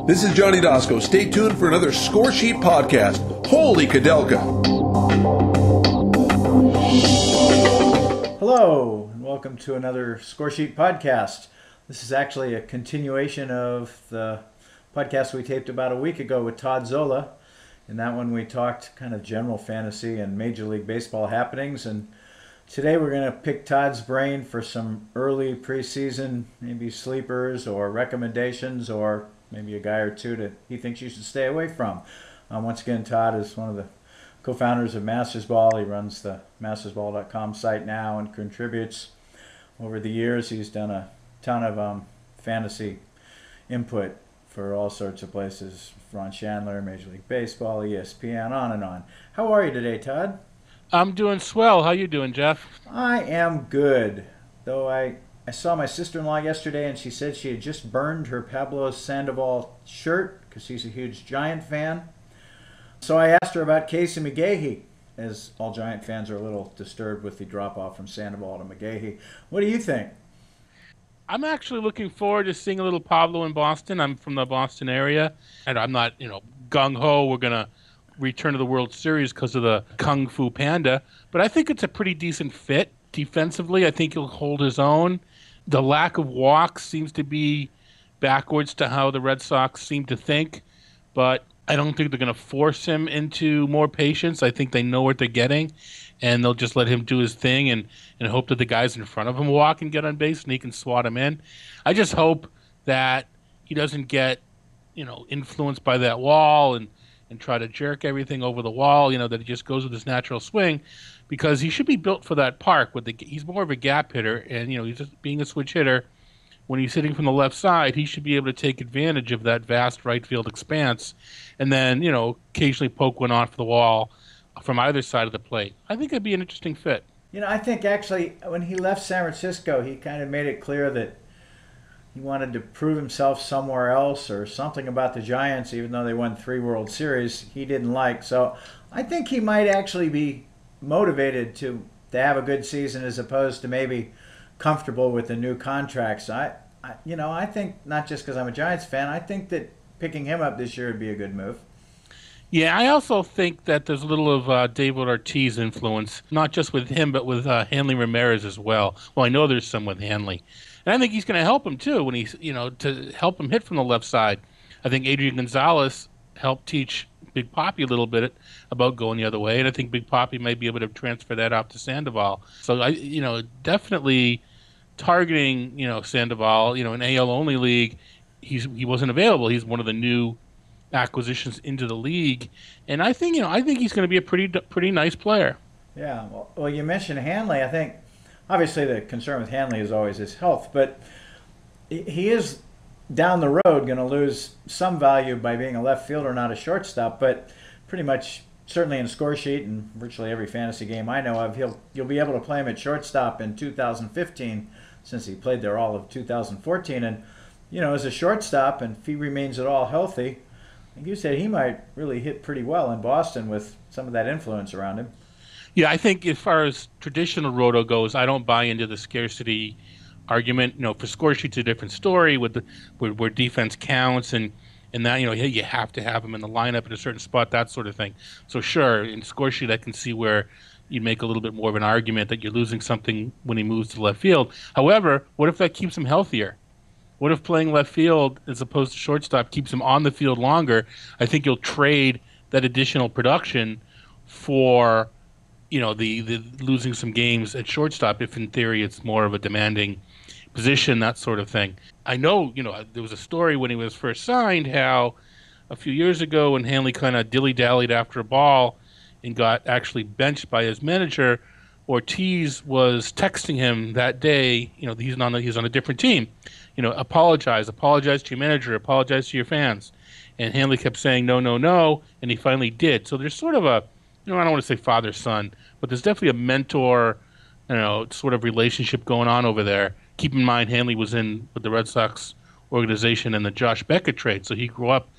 This is Johnny Dosco. Stay tuned for another Score Sheet podcast. Holy Kadelka! Hello, and welcome to another Score Sheet podcast. This is actually a continuation of the podcast we taped about a week ago with Todd Zola. In that one, we talked kind of general fantasy and Major League Baseball happenings. And today we're going to pick Todd's brain for some early preseason, maybe sleepers or recommendations, or maybe a guy or two that he thinks you should stay away from. Once again, Todd is one of the co-founders of Mastersball. He runs the mastersball.com site now and contributes. Over the years, he's done a ton of fantasy input for all sorts of places. Ron Chandler, Major League Baseball, ESPN, on and on. How are you today, Todd? I'm doing swell. How you doing, Jeff? I am good. Though I saw my sister-in-law yesterday and she said she had just burned her Pablo Sandoval shirt because she's a huge Giant fan. So I asked her about Casey McGahee, as all Giant fans are a little disturbed with the drop-off from Sandoval to McGahee. What do you think? I'm actually looking forward to seeing a little Pablo in Boston. I'm from the Boston area, and I'm not, gung-ho, we're going to return to the World Series because of the Kung Fu Panda. But I think it's a pretty decent fit. Defensively, I think he'll hold his own. The lack of walks seems to be backwards to how the Red Sox seem to think. But I don't think they're going to force him into more patience. I think they know what they're getting, and they'll just let him do his thing and hope that the guys in front of him walk and get on base and he can swat him in. I just hope that he doesn't get, influenced by that wall and try to jerk everything over the wall, that he just goes with his natural swing, because he should be built for that park. He's more of a gap hitter, and, he's just being a switch hitter. When he's hitting from the left side, he should be able to take advantage of that vast right field expanse and then, occasionally poke one off the wall from either side of the plate. I think it'd be an interesting fit. I think actually when he left San Francisco, he kind of made it clear that he wanted to prove himself somewhere else, or something about the Giants, even though they won 3 World Series, he didn't like. So I think he might actually be motivated to have a good season as opposed to maybe comfortable with the new contracts. I think, not just because I'm a Giants fan, I think that picking him up this year would be a good move. Yeah, I also think that there's a little of David Ortiz influence, not just with him, but with Hanley Ramirez as well. Well, I know there's some with Hanley. And I think he's going to help him, too, when he's, to help him hit from the left side. I think Adrian Gonzalez helped teach Big Papi a little bit about going the other way, and I think Big Papi might be able to transfer that off to Sandoval. So, definitely targeting, Sandoval, an AL-only league, he wasn't available. He's one of the new acquisitions into the league, and I think he's going to be a pretty nice player. Yeah, well, you mentioned Hanley. I think obviously the concern with Hanley is always his health, but he is down the road going to lose some value by being a left fielder, not a shortstop. But pretty much, certainly in Score Sheet and virtually every fantasy game I know of, you'll be able to play him at shortstop in 2015, since he played there all of 2014. And as a shortstop, and if he remains at all healthy, like you said, he might really hit pretty well in Boston with some of that influence around him. Yeah, I think as far as traditional roto goes, I don't buy into the scarcity argument. For Score Sheet's a different story where defense counts and that, you have to have him in the lineup at a certain spot, that sort of thing. So sure, in Score Sheet I can see where you make a little bit more of an argument that you're losing something when he moves to left field. However, what if that keeps him healthier? What if playing left field as opposed to shortstop keeps him on the field longer? I think you'll trade that additional production for, the losing some games at shortstop, if in theory it's more of a demanding position, that sort of thing. I know, there was a story when he was first signed how a few years ago when Hanley kind of dilly-dallied after a ball and got actually benched by his manager, Ortiz was texting him that day, he's on a different team. Apologize to your manager, apologize to your fans. And Hanley kept saying no, no, no, and he finally did. So there's sort of a, I don't want to say father-son, but there's definitely a mentor, sort of relationship going on over there. Keep in mind, Hanley was in with the Red Sox organization in the Josh Beckett trade, so he grew up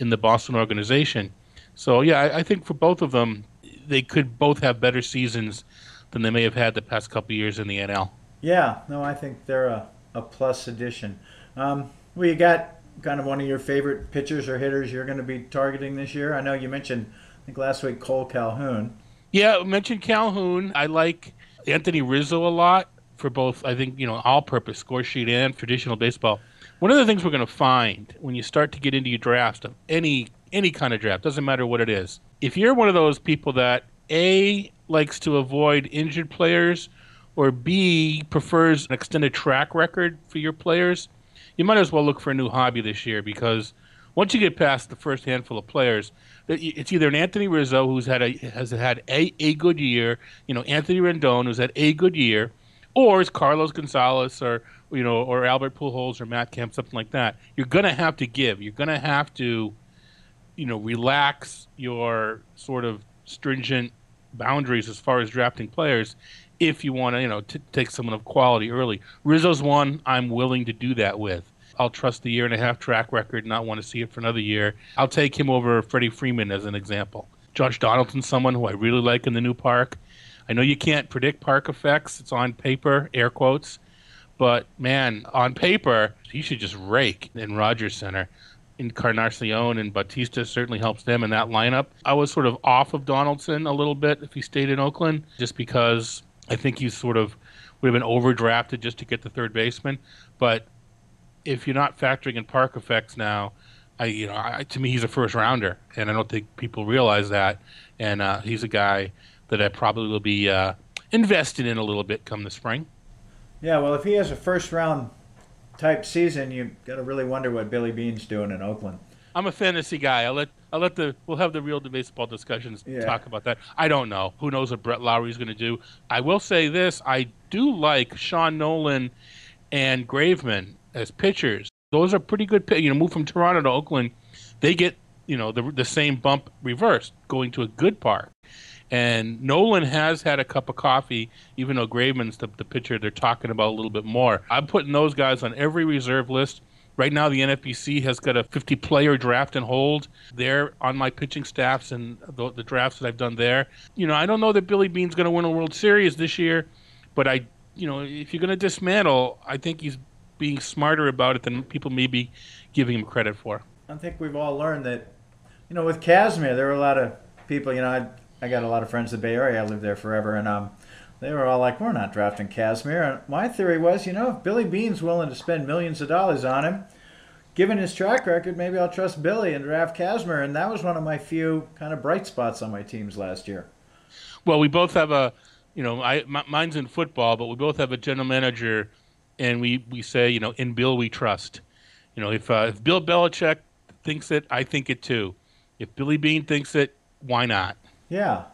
in the Boston organization. So, yeah, I think for both of them, they could both have better seasons than they may have had the past couple of years in the NL. Yeah, no, I think they're a plus addition. You got kind of one of your favorite pitchers or hitters you're going to be targeting this year? I know you mentioned, I think last week, Cole Calhoun. Yeah, I mentioned Calhoun. I like Anthony Rizzo a lot for both, I think, all-purpose score sheet and traditional baseball. One of the things we're going to find when you start to get into your drafts of any kind of draft, doesn't matter what it is, if you're one of those people that A, likes to avoid injured players, or B, prefers an extended track record for your players, you might as well look for a new hobby this year, because once you get past the first handful of players, it's either an Anthony Rizzo who's has had a good year, Anthony Rendon who's had a good year, or it's Carlos Gonzalez or Albert Pujols or Matt Kemp, something like that. You're going to have to give. You're going to have to, relax your sort of stringent boundaries as far as drafting players if you want to, take someone of quality early. Rizzo's one I'm willing to do that with. I'll trust the 1.5-year track record and not want to see it for another year. I'll take him over Freddie Freeman as an example. Josh Donaldson's someone who I really like in the new park. I know you can't predict park effects. It's on paper, air quotes. But, man, on paper, he should just rake in Rogers Center. Encarnacion and Bautista certainly helps them in that lineup. I was sort of off of Donaldson a little bit if he stayed in Oakland, just because I think he sort of would have been overdrafted just to get the third baseman. But if you're not factoring in park effects now, to me he's a first rounder, and I don't think people realize that. And he's a guy that I probably will be invested in a little bit come the spring. Yeah, well, if he has a first round type season, you got to really wonder what Billy Beane's doing in Oakland. I'm a fantasy guy. We'll have the real baseball discussions talk about that. I don't know. Who knows what Brett Lowry's going to do? I will say this: I do like Sean Nolan and Graveman as pitchers. Those are pretty good. Move from Toronto to Oakland, they get the same bump reversed, going to a good park. And Nolan has had a cup of coffee, even though Graveman's the pitcher they're talking about a little bit more. I'm putting those guys on every reserve list. Right now, the NFBC has got a 50-player draft and hold. They're on my pitching staffs and the drafts that I've done there. I don't know that Billy Beane's going to win a World Series this year, but if you're going to dismantle, I think he's being smarter about it than people may be giving him credit for. I think we've all learned that, with Kazmir, there were a lot of people, I got a lot of friends in the Bay Area. I lived there forever, and they were all like, we're not drafting Kazmir. And my theory was, if Billy Beane's willing to spend millions of dollars on him, given his track record, maybe I'll trust Billy and draft Kazmir. And that was one of my few kind of bright spots on my teams last year. Well, we both have mine's in football, but we both have a general manager, and we say, in Bill we trust. If Bill Belichick thinks it, I think it too. If Billy Beane thinks it, why not? Yeah,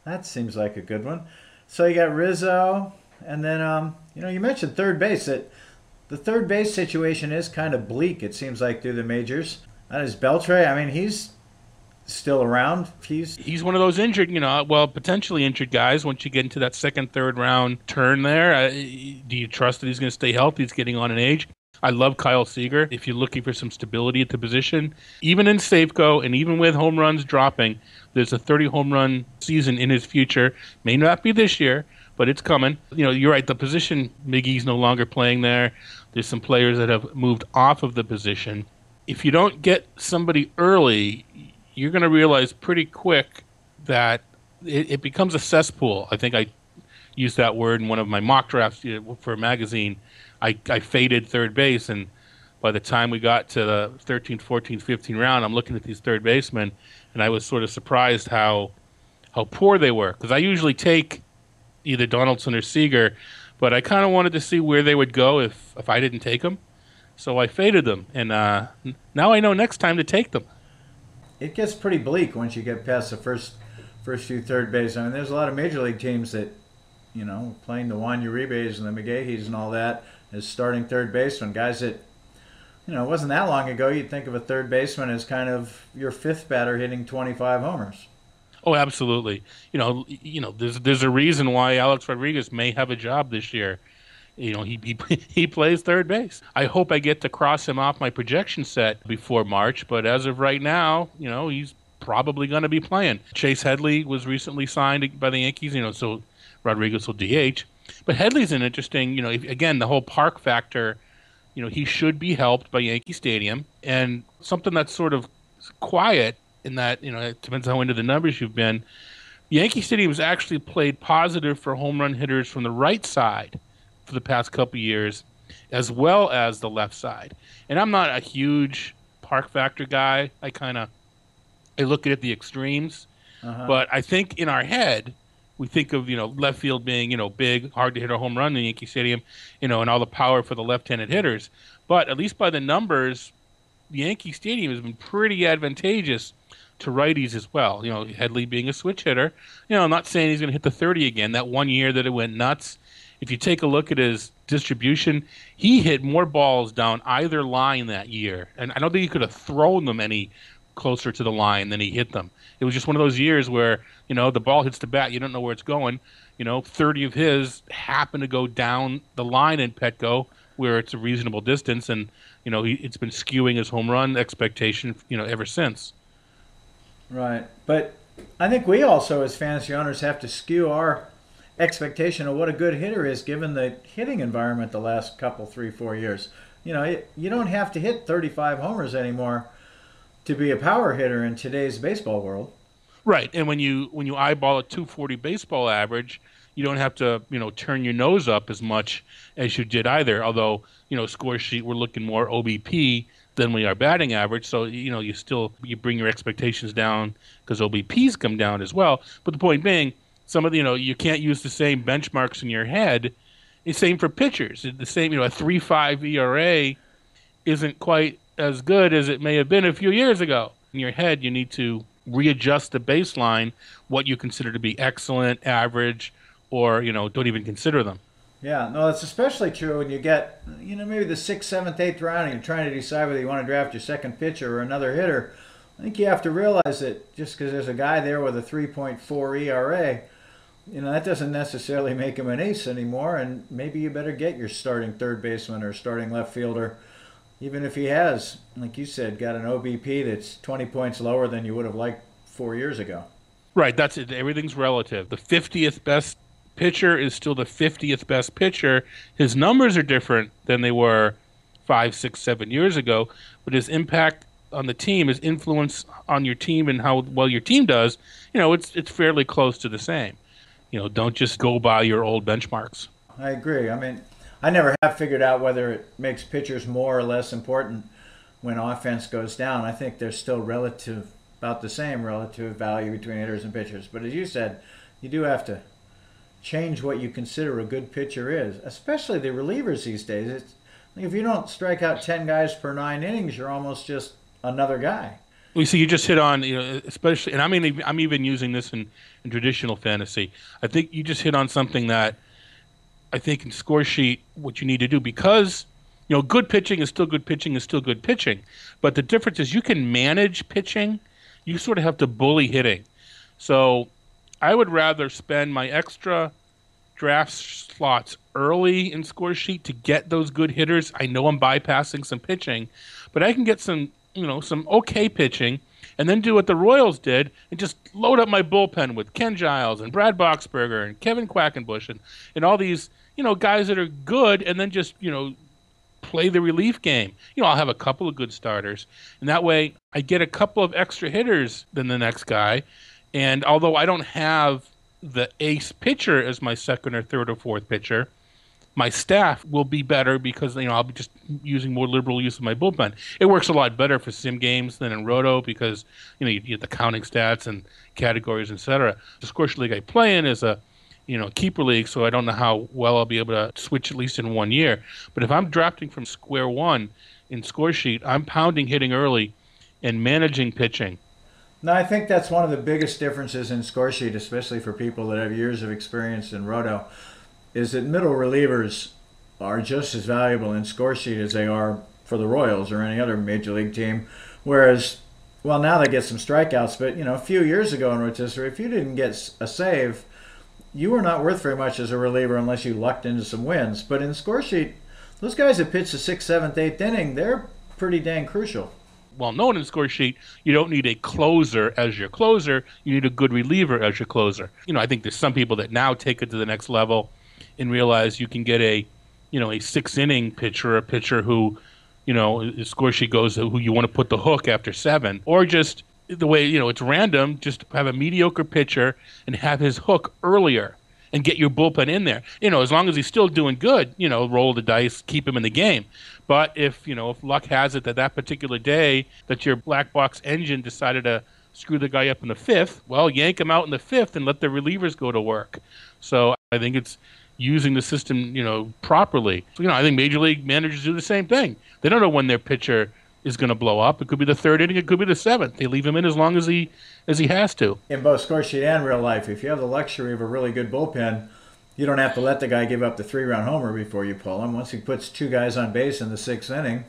that seems like a good one. So you got Rizzo, and then you mentioned third base. That the third base situation is kind of bleak. It seems like through the majors. That is Beltre. I mean, he's still around. He's one of those injured, potentially injured guys. Once you get into that second, third round turn there, do you trust that he's going to stay healthy? He's getting on in age. I love Kyle Seager. If you're looking for some stability at the position, even in Safeco and even with home runs dropping, there's a 30 home run season in his future. May not be this year, but it's coming. You're right. The position, Miggy's no longer playing there. There's some players that have moved off of the position. If you don't get somebody early, you're going to realize pretty quick that it becomes a cesspool. I think I used that word in one of my mock drafts for a magazine. I faded third base, and by the time we got to the 13th, 14th, 15th round, I'm looking at these third basemen, and I was sort of surprised how poor they were. Because I usually take either Donaldson or Seager, but I kind of wanted to see where they would go if I didn't take them. So I faded them, and now I know next time to take them. It gets pretty bleak once you get past the first few third base. I mean, there's a lot of major league teams that, playing the Juan Uribes and the McGahees and all that as starting third baseman. Guys that, it wasn't that long ago, you'd think of a third baseman as kind of your fifth batter hitting 25 homers. Oh, absolutely. There's a reason why Alex Rodriguez may have a job this year. He plays third base. I hope I get to cross him off my projection set before March, but as of right now, he's probably going to be playing. Chase Headley was recently signed by the Yankees, so Rodriguez will DH. But Headley's an interesting, again, the whole park factor he should be helped by Yankee Stadium. And something that's sort of quiet in that, it depends how into the numbers you've been. Yankee Stadium has actually played positive for home run hitters from the right side for the past couple of years, as well as the left side. And I'm not a huge park factor guy. I look at the extremes. But I think in our head, we think of, left field being, big, hard to hit a home run in Yankee Stadium, and all the power for the left-handed hitters. But at least by the numbers, Yankee Stadium has been pretty advantageous to righties as well. Headley being a switch hitter. I'm not saying he's going to hit the 30 again. That one year that it went nuts, if you take a look at his distribution, he hit more balls down either line that year. And I don't think he could have thrown them any closer to the line than he hit them. It was just one of those years where, the ball hits the bat, you don't know where it's going. 30 of his happen to go down the line in Petco where it's a reasonable distance, and, it's been skewing his home run expectation, ever since. Right. But I think we also, as fantasy owners, have to skew our expectation of what a good hitter is given the hitting environment the last couple, 3-4 years. You don't have to hit 35 homers anymore to be a power hitter in today's baseball world. Right. And when you eyeball a 240 baseball average, you don't have to, turn your nose up as much as you did either. Although, score sheet, we're looking more OBP than we are batting average. So, you bring your expectations down because OBPs come down as well. But the point being, some of the, you can't use the same benchmarks in your head. It's same for pitchers. The same, a 3.5 ERA isn't quite as good as it may have been a few years ago. In your head, you need to readjust the baseline, what you consider to be excellent, average, or, don't even consider them. Yeah, no, it's especially true when you get, maybe the 6th, 7th, 8th round and you're trying to decide whether you want to draft your second pitcher or another hitter. I think you have to realize that just because there's a guy there with a 3.4 ERA, that doesn't necessarily make him an ace anymore, and maybe you better get your starting third baseman or starting left fielder, even if he has, like you said, got an OBP that's 20 points lower than you would have liked 4 years ago. Right, that's it. Everything's relative. The 50th best pitcher is still the 50th best pitcher. His numbers are different than they were 5, 6, 7 years ago, but his impact on the team, his influence on your team and how well your team does, it's fairly close to the same. Don't just go by your old benchmarks. I agree. I mean, I never have figured out whether it makes pitchers more or less important when offense goes down. I think there's still about the same relative value between hitters and pitchers. But as you said, you do have to change what you consider a good pitcher is, especially the relievers these days. If you don't strike out 10 guys per 9 innings, you're almost just another guy. You see, you just hit on, especially, and I'm even using this in traditional fantasy. I think you just hit on something that I think in score sheet, what you need to do, because, good pitching is still good pitching is still good pitching. But the difference is you can manage pitching. You sort of have to bully hitting. So I would rather spend my extra draft slots early in score sheet to get those good hitters. I know I'm bypassing some pitching, but I can get some okay pitching, and then do what the Royals did and just load up my bullpen with Ken Giles and Brad Boxberger and Kevin Quackenbush and all these, guys that are good, and then just, play the relief game. I'll have a couple of good starters, and that way I get a couple of extra hitters than the next guy. And although I don't have the ace pitcher as my second or third or fourth pitcher, my staff will be better because, I'll be just using more liberal use of my bullpen. It works a lot better for sim games than in Roto because, you get the counting stats and categories, etc. The score sheet league I play in is a, keeper league, so I don't know how well I'll be able to switch at least in 1 year. But if I'm drafting from square one in score sheet, I'm pounding hitting early and managing pitching. No, I think that's one of the biggest differences in score sheet, especially for people that have years of experience in Roto, is that middle relievers are just as valuable in score sheet as they are for the Royals or any other major league team. Whereas, well, now they get some strikeouts, but, a few years ago in rotisserie, if you didn't get a save, you were not worth very much as a reliever unless you lucked into some wins. But in score sheet, those guys that pitch the 6th, 7th, 8th inning, they're pretty dang crucial. Well known in score sheet, you don't need a closer as your closer. You need a good reliever as your closer. I think there's some people that now take it to the next level and realize you can get a a 6 inning pitcher, a pitcher who, the score sheet goes who you want to put the hook after 7, or just the way, it's random, just have a mediocre pitcher and have his hook earlier and get your bullpen in there. As long as he's still doing good, roll the dice, keep him in the game. But if luck has it that particular day that your black box engine decided to screw the guy up in the 5th, well, yank him out in the 5th and let the relievers go to work. So I think it's using the system, properly. So, I think major league managers do the same thing. They don't know when their pitcher is going to blow up. It could be the 3rd inning. It could be the 7th. They leave him in as long as he has to. In both score sheet and real life, if you have the luxury of a really good bullpen, you don't have to let the guy give up the 3-run homer before you pull him. Once he puts 2 guys on base in the 6th inning,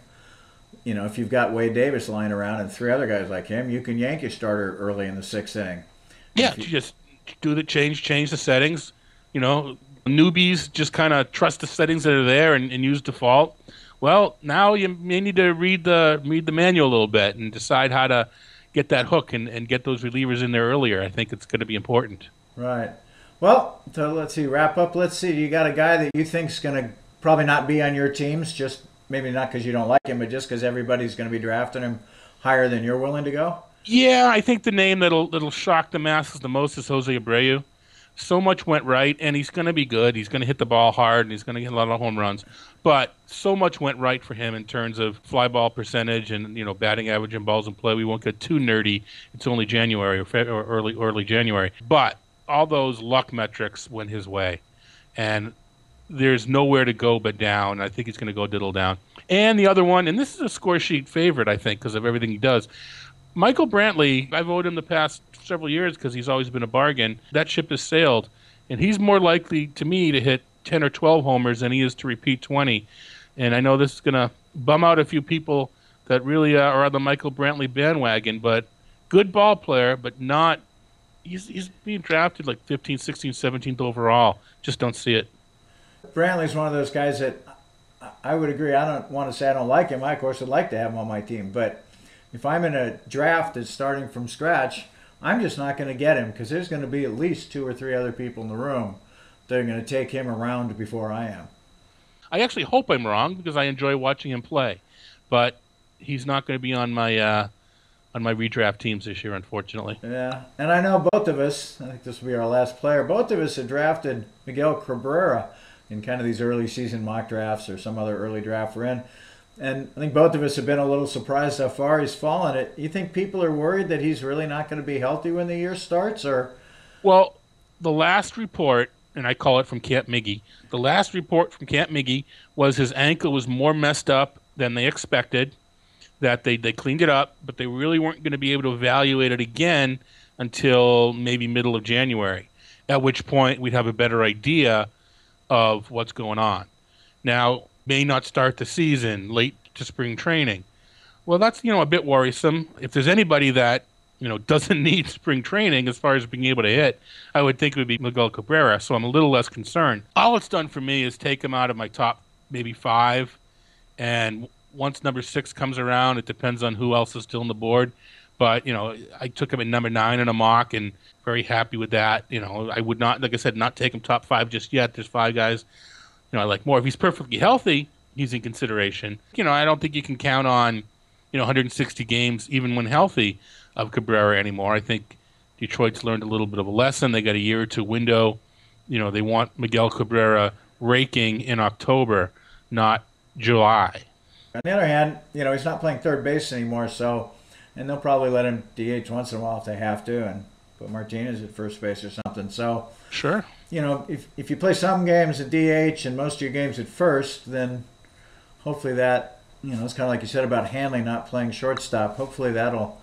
if you've got Wade Davis lying around and 3 other guys like him, you can yank your starter early in the 6th inning. Yeah, you just do the change the settings. Newbies just kind of trust the settings that are there and use default. Well, now you may need to read the manual a little bit and decide how to get that hook and get those relievers in there earlier. I think it's going to be important. Right. Well, so let's see, wrap up. Let's see, you got a guy that you think's going to probably not be on your teams, just maybe not because you don't like him, but just because everybody's going to be drafting him higher than you're willing to go? Yeah, I think the name that'll shock the masses the most is Jose Abreu. So much went right, and he's going to be good. He's going to hit the ball hard, and he's going to get a lot of home runs. But so much went right for him in terms of fly ball percentage and batting average and balls in play. We won't get too nerdy. It's only January or early January. But all those luck metrics went his way, and there's nowhere to go but down. I think he's going to go diddle down. And the other one, and this is a score sheet favorite, I think, because of everything he does. Michael Brantley, I've owed him the past several years because he's always been a bargain. That ship has sailed, and he's more likely, to me, to hit 10 or 12 homers than he is to repeat 20. And I know this is going to bum out a few people that really are on the Michael Brantley bandwagon, but good ball player, but not – he's being drafted like 15th, 16th, 17th overall. Just don't see it. Brantley's one of those guys that I would agree. I don't want to say I don't like him. I, of course, would like to have him on my team, but if I'm in a draft that's starting from scratch, I'm just not going to get him because there's going to be at least 2 or 3 other people in the room that are going to take him around before I am. I actually hope I'm wrong because I enjoy watching him play, but he's not going to be on my redraft teams this year, unfortunately. Yeah, and I know both of us, I think this will be our last player, both of us had drafted Miguel Cabrera in kind of these early season mock drafts or some other early draft we're in. And I think both of us have been a little surprised how far he's fallen. You think people are worried that he's really not going to be healthy when the year starts? Or, well, the last report, and I call it from Camp Miggy, the last report from Camp Miggy was his ankle was more messed up than they expected, that they cleaned it up, but they really weren't going to be able to evaluate it again until maybe middle of January, at which point we'd have a better idea of what's going on. Now, may not start the season, late to spring training. Well, that's, a bit worrisome. If there's anybody that, doesn't need spring training as far as being able to hit, I would think it would be Miguel Cabrera, so I'm a little less concerned. All it's done for me is take him out of my top maybe 5, and once number 6 comes around, it depends on who else is still on the board. But, I took him at number 9 in a mock and very happy with that. I would not, like I said, not take him top 5 just yet. There's 5 guys I like more. If he's perfectly healthy, he's in consideration. I don't think you can count on, 160 games, even when healthy, of Cabrera anymore. I think Detroit's learned a little bit of a lesson. They got a year or 2 window. They want Miguel Cabrera raking in October, not July. On the other hand, he's not playing third base anymore, and they'll probably let him DH once in a while if they have to, and put Martinez at first base or something. So, sure. If you play some games at DH and most of your games at first, then hopefully that, it's kind of like you said about Hanley not playing shortstop. Hopefully that'll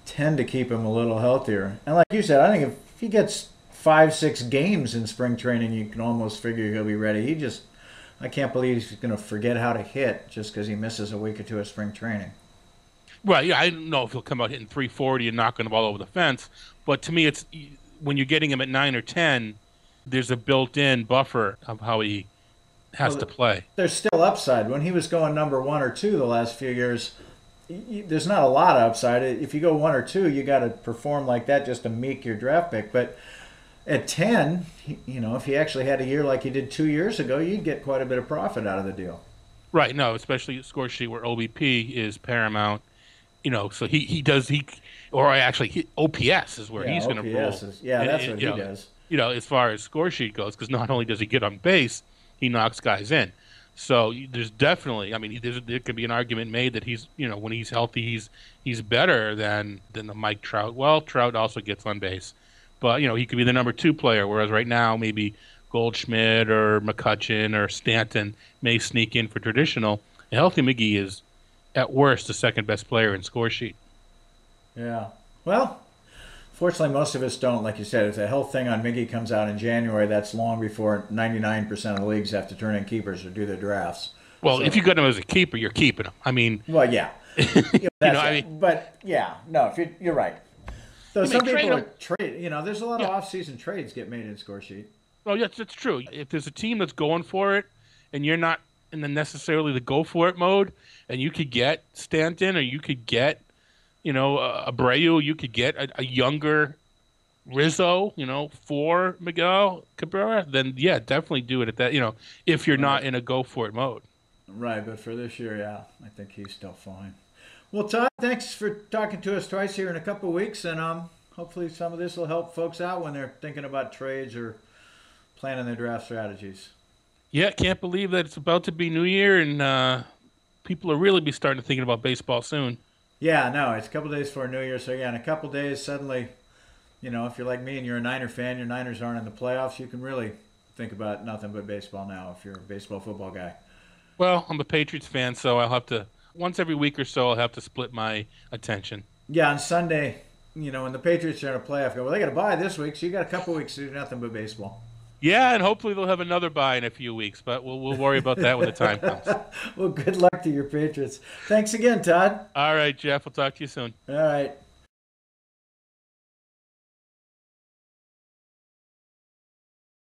tend to keep him a little healthier. And like you said, I think if he gets 5-6 games in spring training, you can almost figure he'll be ready. I can't believe he's going to forget how to hit just because he misses a week or 2 of spring training. Well, yeah, I don't know if he'll come out hitting 340 and knocking the ball over the fence, but to me, it's when you're getting him at 9 or 10, there's a built-in buffer of how he has to play. There's still upside. When he was going number 1 or 2 the last few years, there's not a lot of upside. If you go 1 or 2, you got to perform like that just to make your draft pick. But At 10, if he actually had a year like he did 2 years ago, you'd get quite a bit of profit out of the deal. Right. No, especially a score sheet where OBP is paramount. So he does or actually OPS is where Yeah, he's going to rule. OPS is, yeah, that's what he does. As far as score sheet goes, because not only does he get on base, he knocks guys in. So there's definitely, there could be an argument made that he's, when he's healthy, he's better than the Mike Trout. Well, Trout also gets on base, but he could be the number 2 player. Whereas right now, maybe Goldschmidt or McCutchen or Stanton may sneak in for traditional. A healthy McGee is, at worst, the second best player in score sheet. Yeah. Well, fortunately, most of us don't. Like you said, if the health thing on Miggy comes out in January, that's long before 99% of the leagues have to turn in keepers or do their drafts. Well, if you got him as a keeper, you're keeping him. Well, yeah. But yeah, no, you're right. Though some people are trade. There's a lot of off-season trades get made in score sheet. Well, yes, that's true. If there's a team that's going for it, and you're not in necessarily the go for it mode, and you could get Stanton, or you could get Abreu, you could get a younger Rizzo, for Miguel Cabrera, then yeah, definitely do it at that, if you're not in a go for it mode. Right, but for this year, yeah, I think he's still fine. Well, Todd, thanks for talking to us twice here in a couple of weeks, and hopefully some of this will help folks out when they're thinking about trades or planning their draft strategies. Yeah, can't believe that it's about to be New Year, and people will really be starting to thinking about baseball soon. Yeah, no, it's a couple of days before New Year, so yeah, in a couple of days, suddenly, if you're like me and you're a Niner fan, your Niners aren't in the playoffs, you can really think about nothing but baseball now if you're a baseball football guy. Well, I'm a Patriots fan, so I'll have to, once every week or so, I'll have to split my attention. Yeah, on Sunday, when the Patriots are in a playoff, they got to bye this week, so you got a couple of weeks to do nothing but baseball. Yeah, and hopefully they'll have another bye in a few weeks, but we'll worry about that when the time comes. Well, good luck to your Patriots. Thanks again, Todd. All right, Jeff. We'll talk to you soon. All right.